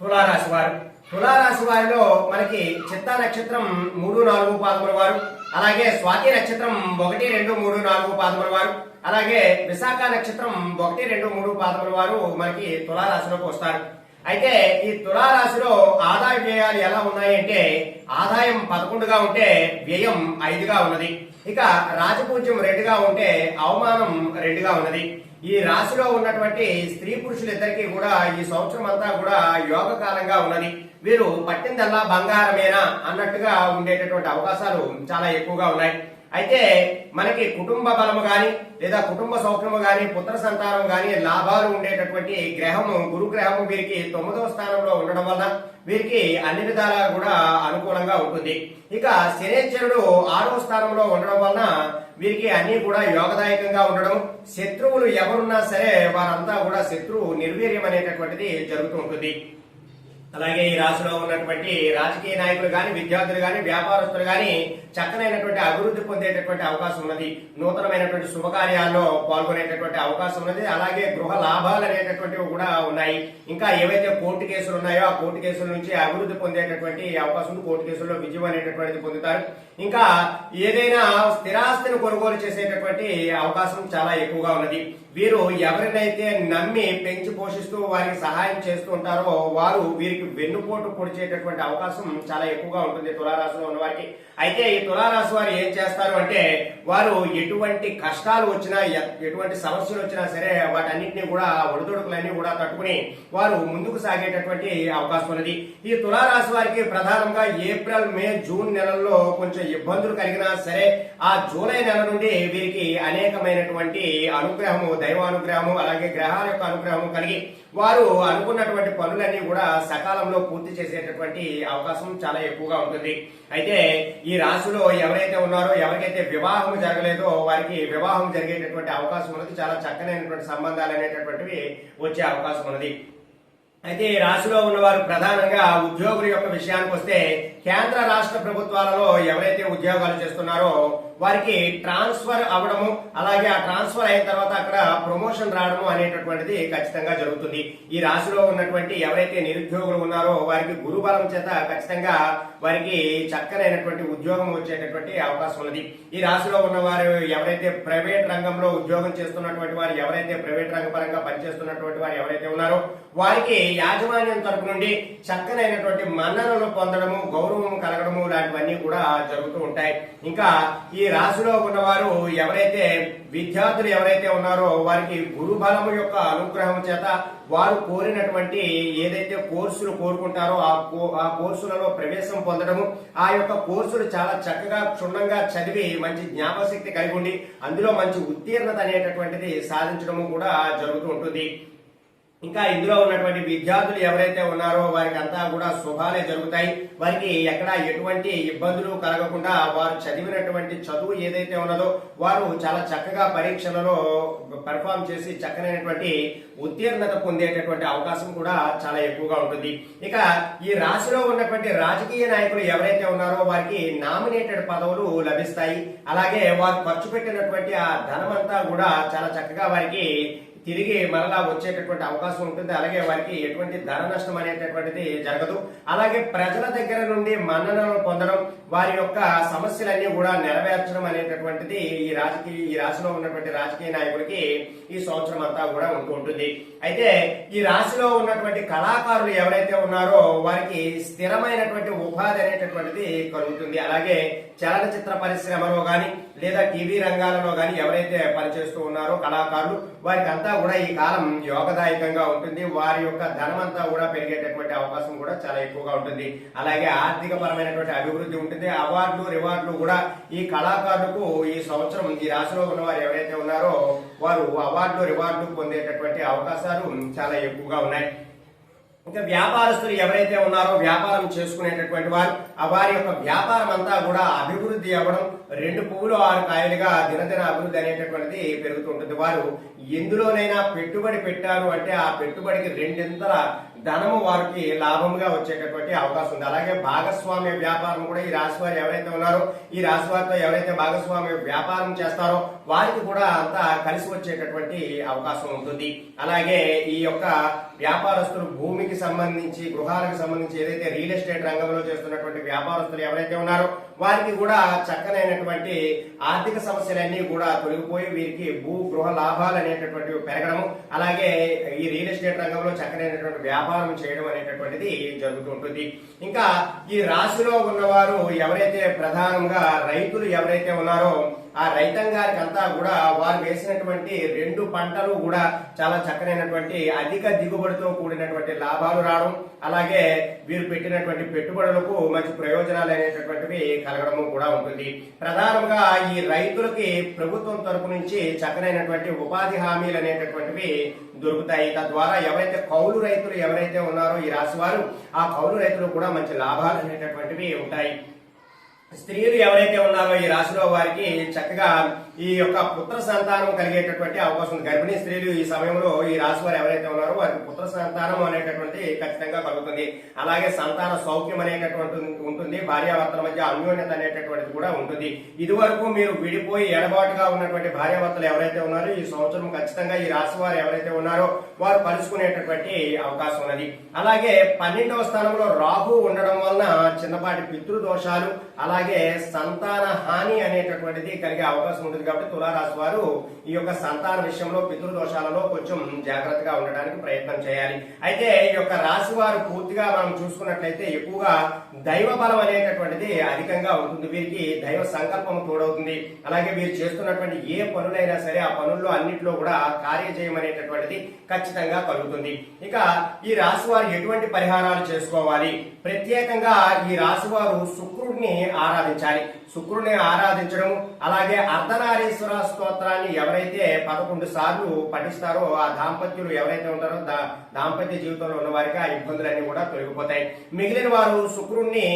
తులారాశి వారు. తులారాశి వారిలో మనకి చిత్తా నక్షత్రం 3, 4 పాదముల వారు, అలాగే స్వాతి నక్షత్రం 1, 2, 3, 4 పాదముల వారు, అలాగే విశాఖ నక్షత్రం 1, 2, 3 పాదముల వారు మనకి తులారాశిలోకి వస్తారు. అయితే ఈ తులారాశిలో ఆదాయ వ్యయాలు ఎలా ఉన్నాయంటే ఆదాయం 11గా ఉంటే వ్యయం 5గా ఉన్నది. ఇక రాజపూజ్యం 2గా ఉంటే అవమానం 2గా ఉన్నది. ఈ రాశిలో ఉన్నటువంటి స్త్రీ పురుషులిద్దరికీ కూడా ఈ సంవత్సరం అంతా కూడా యోగ కాలంగా ఉన్నది. వీరు పట్టిందల్లా బంగారమేనా అన్నట్టుగా ఉండేటటువంటి అవకాశాలు చాలా ఎక్కువగా ఉన్నాయి. అయితే మనకి కుటుంబ బలము గాని లేదా కుటుంబ సౌఖ్యము గాని పుత్ర సంతానం గాని లాభాలు ఉండేటటువంటి గ్రహము గురు గ్రహము వీరికి 9వ స్థానంలో ఉండడం వల్ల వీరికి అన్ని విధాలా కూడా అనుకూలంగా ఉంటుంది. ఇక శనేశ్వరుడు 6వ స్థానంలో ఉండడం వలన వీరికి అన్ని కూడా యోగదాయకంగా ఉండడం, శత్రువులు ఎవరున్నా సరే వారంతా కూడా శత్రువు నిర్వీర్యం అనేటటువంటిది జరుగుతూ ఉంటుంది. అలాగే ఈ రాశిలో ఉన్నటువంటి రాజకీయ నాయకులు గాని విద్యార్థులు గాని వ్యాపారస్తులు గాని చక్కనైనటువంటి అభివృద్ధి పొందేటటువంటి అవకాశం ఉన్నది. నూతనమైనటువంటి శుభకార్యాల్లో పాల్గొనేటటువంటి అవకాశం ఉన్నది. అలాగే గృహ లాభాలు అనేటటువంటివి కూడా ఉన్నాయి. ఇంకా ఏవైతే కోర్టు కేసులు ఉన్నాయో ఆ కోర్టు కేసుల నుంచి అభివృద్ధి పొందేటటువంటి అవకాశం ఉంది. కోర్టు కేసుల్లో విజయం అనేటటువంటిది పొందుతారు. ఇంకా ఏదైనా స్థిరాస్తిని కొనుగోలు చేసేటటువంటి అవకాశం చాలా ఎక్కువగా ఉన్నది. వీరు ఎవరినైతే నమ్మి పెంచి పోషిస్తూ వారికి సహాయం చేస్తూ ఉంటారో వారు వీరికి వెన్నుపోటు పొడిచేటటువంటి అవకాశం చాలా ఎక్కువగా ఉంటుంది తులారాశిలో ఉన్న వారికి. అయితే ఈ తులారాశి వారు ఏం చేస్తారు అంటే వారు ఎటువంటి కష్టాలు వచ్చినా ఎటువంటి సమస్యలు వచ్చినా సరే వాటన్నిటిని కూడా ఒడిదుడుకులన్నీ కూడా తట్టుకుని వారు ముందుకు సాగేటటువంటి అవకాశం ఉన్నది. ఈ తులారాశి వారికి ప్రధానంగా ఏప్రిల్, మే, జూన్ నెలల్లో కొంచెం ఇబ్బందులు కలిగినా సరే ఆ జూలై నెల నుండి వీరికి అనేకమైనటువంటి అనుగ్రహము, దైవానుగ్రహము అలాగే గ్రహాల యొక్క అనుగ్రహము కలిగి వారు అనుకున్నటువంటి పనులన్నీ కూడా సకాలంలో పూర్తి చేసేటటువంటి అవకాశం చాలా ఎక్కువగా ఉంటుంది. అయితే ఈ రాశిలో ఎవరైతే ఉన్నారో ఎవరికైతే వివాహం జరగలేదో వారికి వివాహం జరిగేటటువంటి అవకాశం ఉన్నది. చాలా చక్కనైనటువంటి సంబంధాలు అనేటటువంటివి వచ్చే అవకాశం ఉన్నది. అయితే ఈ రాశిలో ఉన్నవారు ప్రధానంగా ఉద్యోగుల యొక్క విషయానికి వస్తే కేంద్ర రాష్ట్ర ప్రభుత్వాలలో ఎవరైతే ఉద్యోగాలు చేస్తున్నారో వారికి ట్రాన్స్ఫర్ అవడము, అలాగే ఆ ట్రాన్స్ఫర్ అయిన తర్వాత అక్కడ ప్రమోషన్ రావడము అనేటటువంటిది ఖచ్చితంగా జరుగుతుంది. ఈ రాశిలో ఉన్నటువంటి ఎవరైతే నిరుద్యోగులు ఉన్నారో వారికి గురుబలం చేత ఖచ్చితంగా వారికి చక్కనైనటువంటి ఉద్యోగం వచ్చేటటువంటి అవకాశం ఉన్నది. ఈ రాశిలో ఉన్నవారు ఎవరైతే ప్రైవేట్ రంగంలో ఉద్యోగం చేస్తున్నటువంటి వారు, ఎవరైతే ప్రైవేట్ రంగ పరంగా పనిచేస్తున్నటువంటి వారు ఎవరైతే ఉన్నారో వారికి యాజమాన్యం తరపు నుండి చక్కనైనటువంటి మన్ననలు పొందడము, గౌరవం కలగడము లాంటివన్నీ కూడా జరుగుతూ ఉంటాయి. ఇంకా ఈ రాశిలో ఉన్నవారు ఎవరైతే విద్యార్థులు ఎవరైతే ఉన్నారో వారికి గురుబలము యొక్క అనుగ్రహం చేత వారు కోరినటువంటి ఏదైతే కోర్సులు కోరుకుంటారో ఆ కోర్సులలో ప్రవేశం పొందడము, ఆ యొక్క కోర్సులు చాలా చక్కగా క్షుణ్ణంగా చదివి మంచి జ్ఞాపశక్తి కలిగి ఉండి అందులో మంచి ఉత్తీర్ణత అనేటటువంటిది సాధించడము కూడా జరుగుతూ ఉంటుంది. ఇంకా ఇందులో ఉన్నటువంటి విద్యార్థులు ఎవరైతే ఉన్నారో వారికి అంతా కూడా శుభాలే జరుగుతాయి. వారికి ఎక్కడ ఎటువంటి ఇబ్బందులు కలగకుండా వారు చదివినటువంటి చదువు ఏదైతే ఉన్నదో వారు చాలా చక్కగా పరీక్షలలో పెర్ఫామ్ చేసి చక్కనైనటువంటి ఉత్తీర్ణత పొందేటటువంటి అవకాశం కూడా చాలా ఎక్కువగా ఉంటుంది. ఇక ఈ రాశిలో ఉన్నటువంటి రాజకీయ నాయకులు ఎవరైతే ఉన్నారో వారికి నామినేటెడ్ పదవులు లభిస్తాయి. అలాగే వారు ఖర్చు పెట్టినటువంటి ఆ ధనమంతా కూడా చాలా చక్కగా వారికి తిరిగి మరలా వచ్చేటటువంటి అవకాశం ఉంటుంది. అలాగే వారికి ఎటువంటి ధన నష్టం అనేటటువంటిది జరగదు. అలాగే ప్రజల దగ్గర నుండి మన్ననలు పొందడం, వారి యొక్క సమస్యలన్నీ కూడా నెరవేర్చడం అనేటటువంటిది ఈ రాశిలో ఉన్నటువంటి రాజకీయ నాయకుడికి ఈ సంవత్సరం అంతా కూడా ఉంటూ ఉంటుంది. అయితే ఈ రాశిలో ఉన్నటువంటి కళాకారులు ఎవరైతే ఉన్నారో వారికి స్థిరమైనటువంటి ఉపాధి అనేటటువంటిది కలుగుతుంది. అలాగే చలనచిత్ర పరిశ్రమలో గాని లేదా టీవీ రంగాలలో గాని ఎవరైతే పనిచేస్తూ ఉన్నారో కళాకారులు వారికి అంతా కూడా ఈ కాలం యోగదాయకంగా ఉంటుంది. వారి యొక్క ధనం అంతా కూడా పెరిగేటటువంటి అవకాశం కూడా చాలా ఎక్కువగా ఉంటుంది. అలాగే ఆర్థిక పరమైనటువంటి అభివృద్ధి ఉంటుంది. అవార్డులు రివార్డులు కూడా ఈ కళాకారులకు ఈ సంవత్సరం ఈ రాశిలో ఉన్న వారు ఎవరైతే ఉన్నారో వారు అవార్డులు రివార్డులు పొందేటటువంటి అవకాశాలు చాలా ఎక్కువగా ఉన్నాయి. ఇంకా వ్యాపారస్తులు ఎవరైతే ఉన్నారో వ్యాపారం చేసుకునేటటువంటి వారు వారి యొక్క వ్యాపారం అంతా కూడా అభివృద్ధి అవ్వడం, 2 పువ్వులు 6 కాయలుగా దినదిన అభివృద్ధి అనేటటువంటిది పెరుగుతుంటుంది. వారు ఎందులోనైనా పెట్టుబడి పెట్టారు అంటే ఆ పెట్టుబడికి 2 ధనము వారికి లాభంగా వచ్చేటటువంటి అవకాశం ఉంది. అలాగే భాగస్వామ్య వ్యాపారం కూడా ఈ రాశి వారు ఎవరైతే ఉన్నారో ఈ రాశి వారితో ఎవరైతే భాగస్వామ్య వ్యాపారం చేస్తారో వారికి కూడా అంతా కలిసి వచ్చేటటువంటి అవకాశం ఉంటుంది. అలాగే ఈ యొక్క వ్యాపారస్తులు భూమికి సంబంధించి గృహాలకు సంబంధించి ఏదైతే రియల్ ఎస్టేట్ రంగంలో చేస్తున్నటువంటి వ్యాపారస్తులు ఎవరైతే ఉన్నారో వారికి కూడా చక్కనైనటువంటి ఆర్థిక సమస్యలన్నీ కూడా తొలగిపోయి వీరికి భూ గృహ లాభాలు అనేటటువంటివి పెరగడము, అలాగే ఈ రియల్ ఎస్టేట్ రంగంలో చక్కనైనటువంటి వ్యాపారం చేయడం అనేటటువంటిది జరుగుతుంటుంది. ఇంకా ఈ రాశిలో ఉన్నవారు ఎవరైతే ప్రధానంగా రైతులు ఎవరైతే ఉన్నారో ఆ రైతాంగానికి అంతా కూడా వారు వేసినటువంటి 2 పంటలు కూడా చాలా చక్కనైనటువంటి అధిక దిగుబడితో కూడినటువంటి లాభాలు రావడం, అలాగే వీరు పెట్టినటువంటి పెట్టుబడులకు మంచి ప్రయోజనాలు అనేటటువంటివి కలగడము కూడా ఉంటుంది. ప్రధానంగా ఈ రైతులకి ప్రభుత్వం తరపు నుంచి చక్కనైనటువంటి ఉపాధి హామీలు అనేటటువంటివి దొరుకుతాయి. తద్వారా ఎవరైతే కౌలు రైతులు ఎవరైతే ఉన్నారో ఈ రాశి వారు ఆ కౌలు రైతులు కూడా మంచి లాభాలు అనేటటువంటివి ఉంటాయి. స్త్రీలు ఎవరైతే ఉన్నారో ఈ రాశిలో వారికి చక్కగా ఈ యొక్క పుత్ర సంతానం కలిగేటటువంటి అవకాశం ఉంది. గర్భిణీ స్త్రీలు ఈ సమయంలో ఈ రాశి వారు ఎవరైతే ఉన్నారో వారికి పుత్ర సంతానం అనేటటువంటి ఖచ్చితంగా కలుగుతుంది. అలాగే సంతాన సౌఖ్యం అనేటటువంటి ఉంటుంది. భార్యాభర్తల మధ్య అన్యోన్యత అనేటటువంటిది కూడా ఉంటుంది. ఇదివరకు మీరు విడిపోయి ఎడబాటుగా ఉన్నటువంటి భార్యాభర్తలు ఎవరైతే ఉన్నారో ఈ సంవత్సరం ఖచ్చితంగా ఈ రాశి వారు ఎవరైతే ఉన్నారో వారు కలుసుకునేటటువంటి అవకాశం ఉన్నది. అలాగే 12వ స్థానంలో రాహు ఉండడం వలన చిన్నపాటి పితృదోషాలు అలాగే సంతాన హాని అనేటటువంటిది కలిగే అవకాశం ఉంటుంది. కాబట్టి తులారాశి వారు ఈ యొక్క సంతాన విషయంలో పితృదోషాలలో కొంచెం జాగ్రత్తగా ఉండడానికి ప్రయత్నం చేయాలి. అయితే ఈ యొక్క రాశి వారు పూర్తిగా మనం చూసుకున్నట్లయితే ఎక్కువగా దైవ బలం అనేటటువంటిది అధికంగా ఉంటుంది. వీరికి దైవ సంకల్పం తోడవుతుంది. అలాగే వీరు చేస్తున్నటువంటి ఏ పనులైనా సరే ఆ పనుల్లో అన్నింటిలో కూడా కార్యజయం అనేటటువంటిది ఖచ్చితంగా కలుగుతుంది. ఇక ఈ రాశి వారు ఎటువంటి పరిహారాలు చేసుకోవాలి? ప్రత్యేకంగా ఈ రాశి వారు శుక్రుడిని ఆరాధించాలి. శుక్రుడిని ఆరాధించడం, అలాగే అర్ధనారీశ్వర స్తోత్రాన్ని ఎవరైతే 11 సార్లు పఠిస్తారో ఆ దాంపత్యులు ఎవరైతే ఉంటారో దాంపత్య జీవితంలో ఉన్న వారికి ఆ ఇబ్బందులన్నీ కూడా తొలగిపోతాయి. మిగిలిన వారు శుక్రుడిని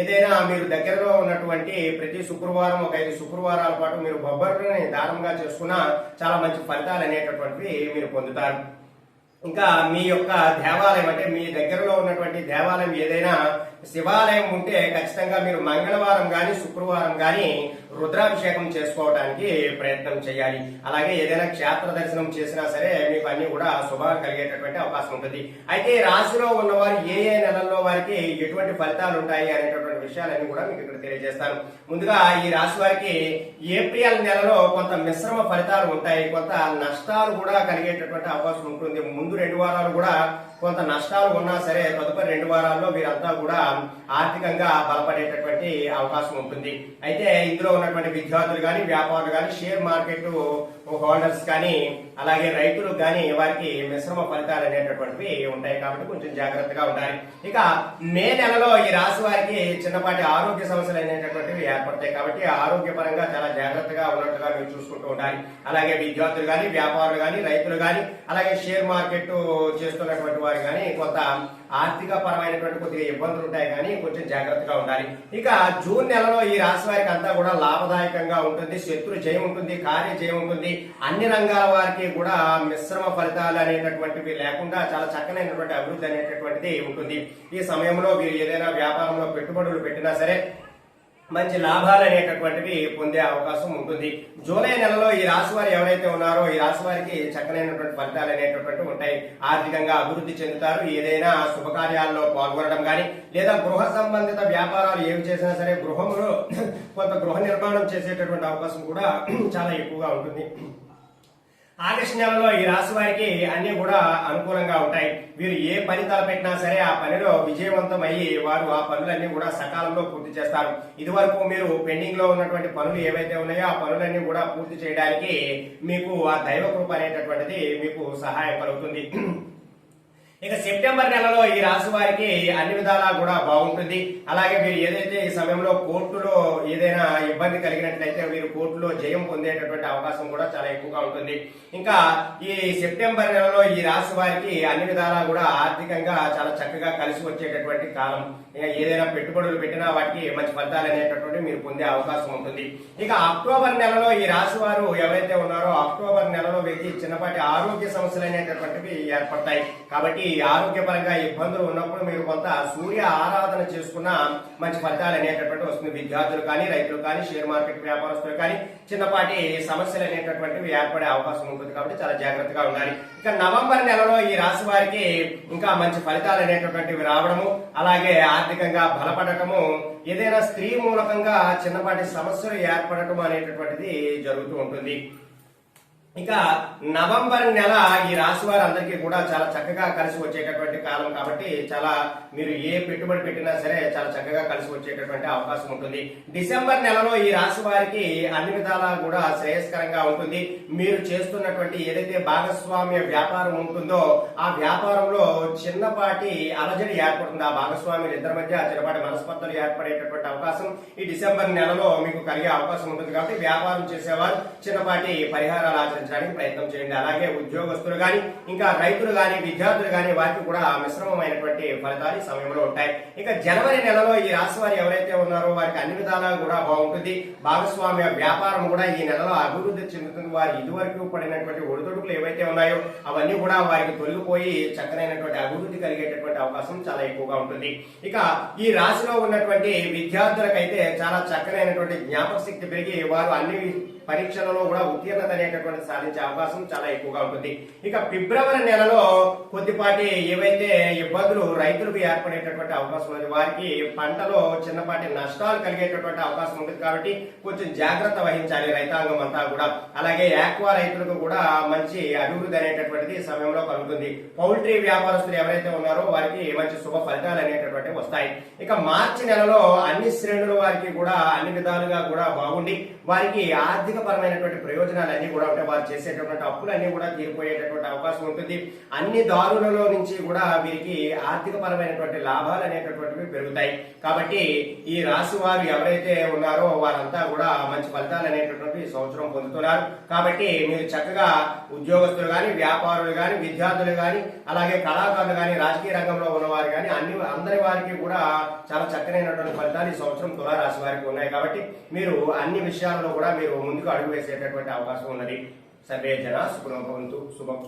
ఏదైనా మీరు దగ్గరలో ఉన్నటువంటి ప్రతి శుక్రవారం ఒక 5 శుక్రవారాల పాటు మీరు బొబ్బర్ని దానంగా చేసుకున్నా చాలా మంచి ఫలితాలు అనేటటువంటివి మీరు పొందుతారు. ఇంకా మీ యొక్క దేవాలయం అంటే మీ దగ్గరలో ఉన్నటువంటి దేవాలయం ఏదైనా శివాలయం ఉంటే ఖచ్చితంగా మీరు మంగళవారం గాని శుక్రవారం గాని రుద్రాభిషేకం చేసుకోవడానికి ప్రయత్నం చేయాలి. అలాగే ఏదైనా క్షేత్ర దర్శనం చేసినా సరే మీకు అన్ని కూడా శుభాలు కలిగేటటువంటి అవకాశం ఉంటుంది. అయితే రాశిలో ఉన్నవారు ఏ నెలల్లో వారికి ఎటువంటి ఫలితాలు ఉంటాయి అనేటటువంటి విషయాలన్నీ కూడా మీకు ఇక్కడ తెలియజేస్తాను. ముందుగా ఈ రాశి వారికి ఏప్రిల్ నెలలో కొంత మిశ్రమ ఫలితాలు ఉంటాయి. కొంత నష్టాలు కూడా కలిగేటటువంటి అవకాశం ఉంటుంది. ముందు 2 వారాలు కూడా కొంత నష్టాలు ఉన్నా సరే తదుపరి 2 వారాల్లో వీరంతా కూడా ఆర్థికంగా బలపడేటటువంటి అవకాశం ఉంటుంది. అయితే ఇందులో ఉన్నటువంటి విద్యార్థులు కానీ వ్యాపారులు కానీ షేర్ మార్కెట్ హోల్డర్స్ కానీ అలాగే రైతులు కానీ వారికి మిశ్రమ ఫలితాలు అనేటటువంటివి ఉంటాయి. కాబట్టి కొంచెం జాగ్రత్తగా ఉండాలి. ఇక మే నెలలో ఈ రాశి వారికి చిన్నపాటి ఆరోగ్య సమస్యలు అనేటటువంటివి ఏర్పడతాయి. కాబట్టి ఆరోగ్యపరంగా చాలా జాగ్రత్తగా ఉన్నట్టుగా మీరు చూసుకుంటూ ఉండాలి. అలాగే విద్యార్థులు కానీ వ్యాపారులు కానీ రైతులు కానీ అలాగే షేర్ మార్కెట్ చేస్తున్నటువంటి వారు కానీ కొంత ఆర్థిక పరమైనటువంటి కొద్దిగా ఇబ్బందులు ఉంటాయి కానీ కొంచెం జాగ్రత్తగా ఉండాలి. ఇక జూన్ నెలలో ఈ రాశి వారికి అంతా కూడా లాభదాయకంగా ఉంటుంది. శత్రు జయం ఉంటుంది, కార్య జయం ఉంటుంది. అన్ని రంగాల వారికి కూడా మిశ్రమ ఫలితాలు అనేటటువంటివి లేకుండా చాలా చక్కనైనటువంటి అభివృద్ధి అనేటటువంటిది ఉంటుంది. ఈ సమయంలో మీరు ఏదైనా వ్యాపారంలో పెట్టుబడులు పెట్టినా సరే మంచి లాభాలు అనేటటువంటివి పొందే అవకాశం ఉంటుంది. జూలై నెలలో ఈ రాశి వారు ఎవరైతే ఉన్నారో ఈ రాశి వారికి చక్కనైనటువంటి ఫలితాలు అనేటటువంటివి ఉంటాయి. ఆర్థికంగా అభివృద్ధి చెందుతారు. ఏదైనా శుభకార్యాల్లో పాల్గొనడం కానీ లేదా గృహ సంబంధిత వ్యాపారాలు ఏవి చేసినా సరే గృహంలో కొంత గృహ నిర్మాణం చేసేటటువంటి అవకాశం కూడా చాలా ఎక్కువగా ఉంటుంది. ఆగస్టు నెలలో ఈ రాశి వారికి అన్ని కూడా అనుకూలంగా ఉంటాయి. వీరు ఏ పని తలపెట్టినా సరే ఆ పనిలో విజయవంతం అయ్యి వారు ఆ పనులన్నీ కూడా సకాలంలో పూర్తి చేస్తారు. ఇదివరకు మీరు పెండింగ్ లో ఉన్నటువంటి పనులు ఏవైతే ఉన్నాయో ఆ పనులన్నీ కూడా పూర్తి చేయడానికి మీకు ఆ దైవ కృప అనేటటువంటిది మీకు సహాయం కలుగుతుంది. ఇక సెప్టెంబర్ నెలలో ఈ రాశి వారికి అన్ని విధాలా కూడా బాగుంటుంది. అలాగే మీరు ఏదైతే ఈ సమయంలో కోర్టులో ఏదైనా ఇబ్బంది కలిగినట్లయితే మీరు కోర్టులో జయం పొందేటటువంటి అవకాశం కూడా చాలా ఎక్కువగా ఉంటుంది. ఇంకా ఈ సెప్టెంబర్ నెలలో ఈ రాశి వారికి అన్ని విధాలా కూడా ఆర్థికంగా చాలా చక్కగా కలిసి వచ్చేటటువంటి కాలం. ఏదైనా పెట్టుబడులు పెట్టినా వాటికి మంచి ఫలితాలు అనేటటువంటి మీరు పొందే అవకాశం ఉంటుంది. ఇక అక్టోబర్ నెలలో ఈ రాశి వారు ఎవరైతే ఉన్నారో అక్టోబర్ నెలలో వీరికి చిన్నపాటి ఆరోగ్య సమస్యలు అనేటటువంటివి ఏర్పడతాయి. కాబట్టి ఆరోగ్యపరంగా ఇబ్బందులు ఉన్నప్పుడు మీరు కొంత సూర్య ఆరాధన చేసుకున్న మంచి ఫలితాలు అనేటటువంటి వస్తుంది. విద్యార్థులు కానీ, రైతులు కానీ, షేర్ మార్కెట్ వ్యాపారస్తులు కానీ చిన్నపాటి సమస్యలు అనేటటువంటివి ఏర్పడే అవకాశం ఉంటుంది కాబట్టి చాలా జాగ్రత్తగా ఉండాలి. ఇక నవంబర్ నెలలో ఈ రాశి వారికి ఇంకా మంచి ఫలితాలు అనేటటువంటివి రావడము, అలాగే ఆర్థికంగా బలపడటము, ఏదైనా స్త్రీ మూలకంగా చిన్నపాటి సమస్యలు ఏర్పడటం అనేటటువంటిది జరుగుతూ ఉంటుంది. ఇక నవంబర్ నెల ఈ రాశి వారి అందరికీ కూడా చాలా చక్కగా కలిసి వచ్చేటటువంటి కాలం కాబట్టి చాలా మీరు ఏ పెట్టుబడి పెట్టినా సరే చాలా చక్కగా కలిసి వచ్చేటటువంటి అవకాశం ఉంటుంది. డిసెంబర్ నెలలో ఈ రాశి వారికి అన్ని విధాలా కూడా శ్రేయస్కరంగా ఉంటుంది. మీరు చేస్తున్నటువంటి ఏదైతే భాగస్వామ్య వ్యాపారం ఉంటుందో ఆ వ్యాపారంలో చిన్నపాటి అలజడి ఏర్పడుతుంది. ఆ భాగస్వామ్యులు ఇద్దరి మధ్య చిన్నపాటి మనస్పర్ధలు ఏర్పడేటటువంటి అవకాశం ఈ డిసెంబర్ నెలలో మీకు కలిగే అవకాశం ఉంటుంది. కాబట్టి వ్యాపారం చేసేవారు చిన్నపాటి పరిహారాలు ఆచరించడానికి ప్రయత్నం చేయండి. అలాగే ఉద్యోగస్తులు గాని, ఇంకా రైతులు గాని, విద్యార్థులు గాని వారికి కూడా మిశ్రమమైనటువంటి ఫలితాలు ఈ సమయంలో ఉంటాయి. ఇక జనవరి నెలలో ఈ రాశి వారు ఎవరైతే ఉన్నారో వారికి అన్ని విధాలా కూడా బాగుంటుంది. భాగస్వామ్య వ్యాపారం కూడా ఈ నెలలో అభివృద్ధి చెందుతుంది. వారి ఇదివరకు పడినటువంటి ఒడిదొడుకులు ఏవైతే ఉన్నాయో అవన్నీ కూడా వారికి తొలగిపోయి చక్కనైనటువంటి అభివృద్ధి కలిగేటటువంటి అవకాశం చాలా ఎక్కువగా ఉంటుంది. ఇక ఈ రాశిలో ఉన్నటువంటి విద్యార్థులకైతే చాలా చక్కనైనటువంటి జ్ఞాపక శక్తి పెరిగి వారు అన్ని పరీక్షలలో కూడా ఉత్తీర్ణత అనేటటువంటి సాధించే అవకాశం చాలా ఎక్కువగా ఉంటుంది. ఇక ఫిబ్రవరి నెలలో కొద్దిపాటి ఏవైతే ఇబ్బందులు రైతులకు ఏర్పడేటటువంటి అవకాశం ఉంది. వారికి పంటలో చిన్నపాటి నష్టాలు కలిగేటటువంటి అవకాశం ఉంటుంది కాబట్టి కొంచెం జాగ్రత్త వహించాలి రైతాంగం అంతా కూడా. అలాగే ఆక్వా రైతులకు కూడా మంచి అభివృద్ధి అనేటటువంటిది సమయంలో కలుగుతుంది. పౌల్ట్రీ వ్యాపారస్తులు ఎవరైతే ఉన్నారో వారికి మంచి శుభ ఫలితాలు అనేటటువంటివి వస్తాయి. ఇక మార్చి నెలలో అన్ని శ్రేణుల వారికి కూడా అన్ని విధాలుగా కూడా బాగుండి వారికి ఆర్థిక పరమైనటువంటి ప్రయోజనాలన్నీ కూడా ఉంటాయి. వారు చేసేటటువంటి అప్పులన్నీ కూడా తీరిపోయేటటువంటి అవకాశం ఉంటుంది. అన్ని దారులలో నుంచి కూడా వీరికి ఆర్థిక పరమైనటువంటి లాభాలు అనేటటువంటివి పెరుగుతాయి. కాబట్టి ఈ రాశి వారు ఎవరైతే ఉన్నారో వారంతా కూడా మంచి ఫలితాలు అనేటటువంటి సంవత్సరం పొందుతున్నారు. కాబట్టి మీరు చక్కగా ఉద్యోగస్తులు గాని, వ్యాపారులు గాని, విద్యార్థులు గాని, అలాగే కళాకారులు గాని, రాజకీయ రంగంలో ఉన్నవారు గాని అందరి వారికి కూడా చాలా చక్కనైనటువంటి ఫలితాలు ఈ సంవత్సరం తులా రాశి వారికి ఉన్నాయి. కాబట్టి మీరు అన్ని విషయాలలో కూడా మీరు ముందుకు అడుగు వేసేటటువంటి అవకాశం ఉన్నది. సర్వే జన సుఖనో భవంతు. శుభం.